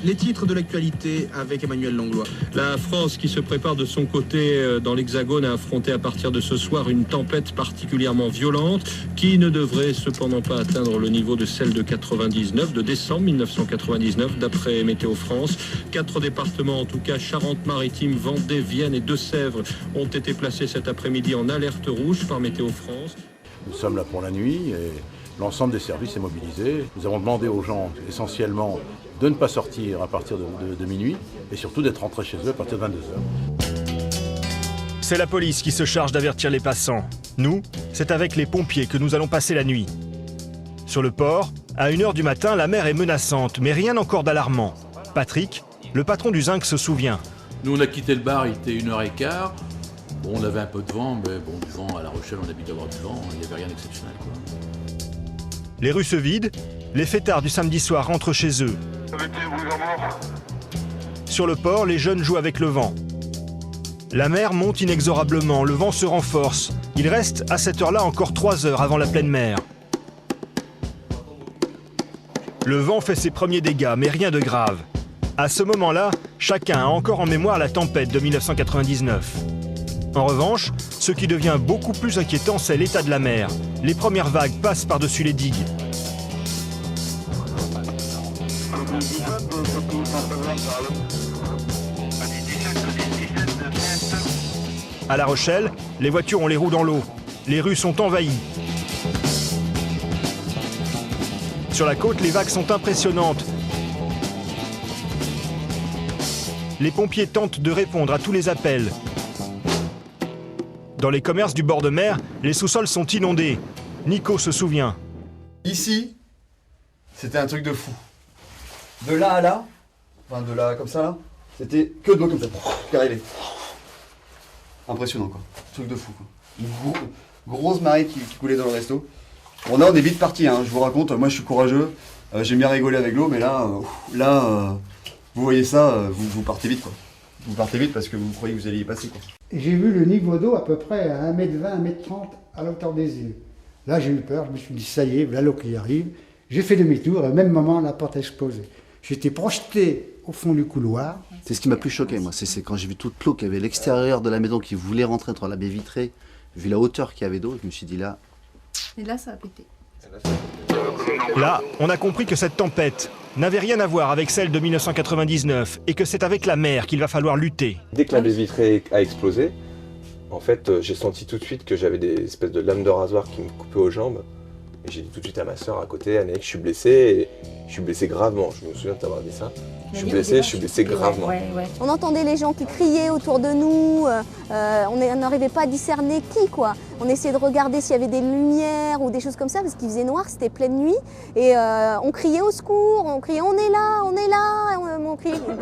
Les titres de l'actualité avec Emmanuel Langlois. La France qui se prépare de son côté dans l'Hexagone à affronter à partir de ce soir une tempête particulièrement violente qui ne devrait cependant pas atteindre le niveau de celle de décembre 1999 d'après Météo France. 4 départements, en tout cas Charente-Maritime, Vendée, Vienne et Deux-Sèvres, ont été placés cet après-midi en alerte rouge par Météo France. Nous sommes là pour la nuit et l'ensemble des services est mobilisé. Nous avons demandé aux gens essentiellement de ne pas sortir à partir de minuit et surtout d'être rentrés chez eux à partir de 22h. C'est la police qui se charge d'avertir les passants. Nous, c'est avec les pompiers que nous allons passer la nuit. Sur le port, à 1h du matin, la mer est menaçante, mais rien encore d'alarmant. Patrick, le patron du Zinc, se souvient. Nous, on a quitté le bar, il était 1h15. Bon, on avait un peu de vent, mais bon, du vent à La Rochelle, on a habite d'avoir du vent, il n'y avait rien d'exceptionnel, quoi. Les rues se vident, les fêtards du samedi soir rentrent chez eux. Sur le port, les jeunes jouent avec le vent. La mer monte inexorablement, le vent se renforce. Il reste à cette heure-là encore 3 heures avant la pleine mer. Le vent fait ses premiers dégâts, mais rien de grave. À ce moment-là, chacun a encore en mémoire la tempête de 1999. En revanche, ce qui devient beaucoup plus inquiétant, c'est l'état de la mer. Les premières vagues passent par-dessus les digues. À La Rochelle, les voitures ont les roues dans l'eau. Les rues sont envahies. Sur la côte, les vagues sont impressionnantes. Les pompiers tentent de répondre à tous les appels. Dans les commerces du bord de mer, les sous-sols sont inondés. Nico se souvient. Ici, c'était un truc de fou. De là à là, enfin de là comme ça là, c'était que de l'eau comme ça, qui arrivait. Impressionnant quoi, truc de fou quoi. Une grosse marée qui coulait dans le resto. Bon là on est vite parti, hein. Je vous raconte, moi je suis courageux, j'aime bien rigoler avec l'eau, mais là, vous voyez ça, vous partez vite quoi. Vous partez vite parce que vous croyez que vous alliez y passer quoi. J'ai vu le niveau d'eau à peu près à 1m20, 1m30 à la hauteur des yeux. Là j'ai eu peur, je me suis dit ça y est, voilà l'eau qui arrive. J'ai fait demi-tour, au même moment la porte a explosé. J'étais projeté au fond du couloir. C'est ce qui m'a plus choqué moi, c'est quand j'ai vu toute l'eau qu'il y avait à l'extérieur de la maison qui voulait rentrer entre la baie vitrée, vu la hauteur qu'il y avait d'eau, je me suis dit là... Et là ça a pété. Là, on a compris que cette tempête n'avait rien à voir avec celle de 1999 et que c'est avec la mer qu'il va falloir lutter. Dès que la baie vitrée a explosé, en fait, j'ai senti tout de suite que j'avais des espèces de lames de rasoir qui me coupaient aux jambes. Et j'ai dit tout de suite à ma soeur à côté, Annick, je suis blessé, et je suis blessé gravement. Je me souviens de t'avoir dit ça. Je suis blessé gravement. Ouais. On entendait les gens qui criaient autour de nous, on n'arrivait pas à discerner qui quoi. On essayait de regarder s'il y avait des lumières ou des choses comme ça parce qu'il faisait noir, c'était pleine nuit. Et on criait au secours, on criait on est là, on est là.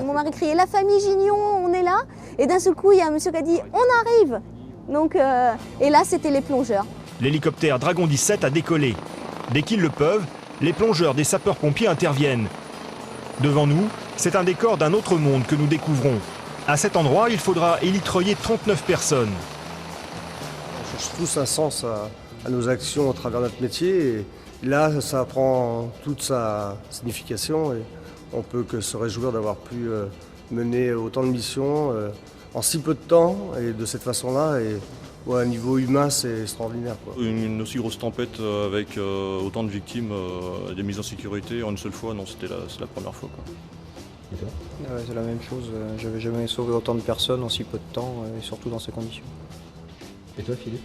Mon mari criait la famille Gignon, on est là. Et d'un seul coup, il y a un monsieur qui a dit on arrive. Donc, et là, c'était les plongeurs. L'hélicoptère Dragon 17 a décollé. Dès qu'ils le peuvent, les plongeurs des sapeurs-pompiers interviennent. Devant nous, c'est un décor d'un autre monde que nous découvrons. À cet endroit, il faudra élitreiller 39 personnes. On cherche tous un sens à nos actions au travers de notre métier. Et là, ça prend toute sa signification. Et on peut que se réjouir d'avoir pu mener autant de missions en si peu de temps et de cette façon-là. Et ouais, à niveau humain, c'est extraordinaire, quoi. Une aussi grosse tempête avec autant de victimes, des mises en sécurité en une seule fois, non, c'est la première fois, quoi. Et toi ? Ouais, c'est la même chose. J'avais jamais sauvé autant de personnes en si peu de temps et surtout dans ces conditions. Et toi, Philippe ?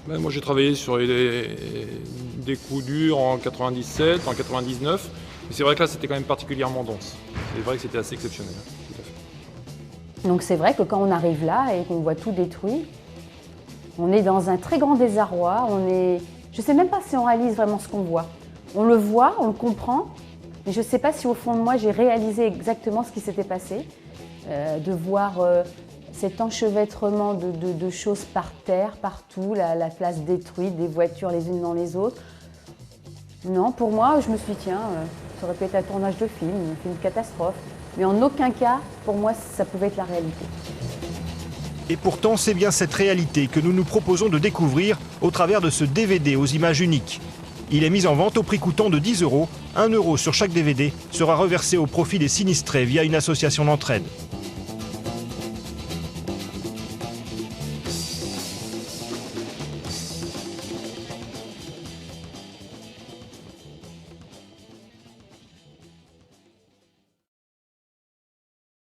Moi, j'ai travaillé sur des coups durs en 97, en 99. Mais c'est vrai que là, c'était quand même particulièrement dense. C'est vrai que c'était assez exceptionnel. Tout à fait. Donc c'est vrai que quand on arrive là et qu'on voit tout détruit, on est dans un très grand désarroi. Je ne sais même pas si on réalise vraiment ce qu'on voit. On le voit, on le comprend, mais je ne sais pas si au fond de moi j'ai réalisé exactement ce qui s'était passé. De voir cet enchevêtrement de choses par terre, partout, la place détruite, des voitures les unes dans les autres. Non, pour moi, je me suis dit, tiens, ça aurait pu être un tournage de film, un film catastrophe. Mais en aucun cas, pour moi, ça pouvait être la réalité. Et pourtant, c'est bien cette réalité que nous nous proposons de découvrir au travers de ce DVD aux images uniques. Il est mis en vente au prix coûtant de 10 €. 1 € sur chaque DVD sera reversé au profit des sinistrés via une association d'entraide.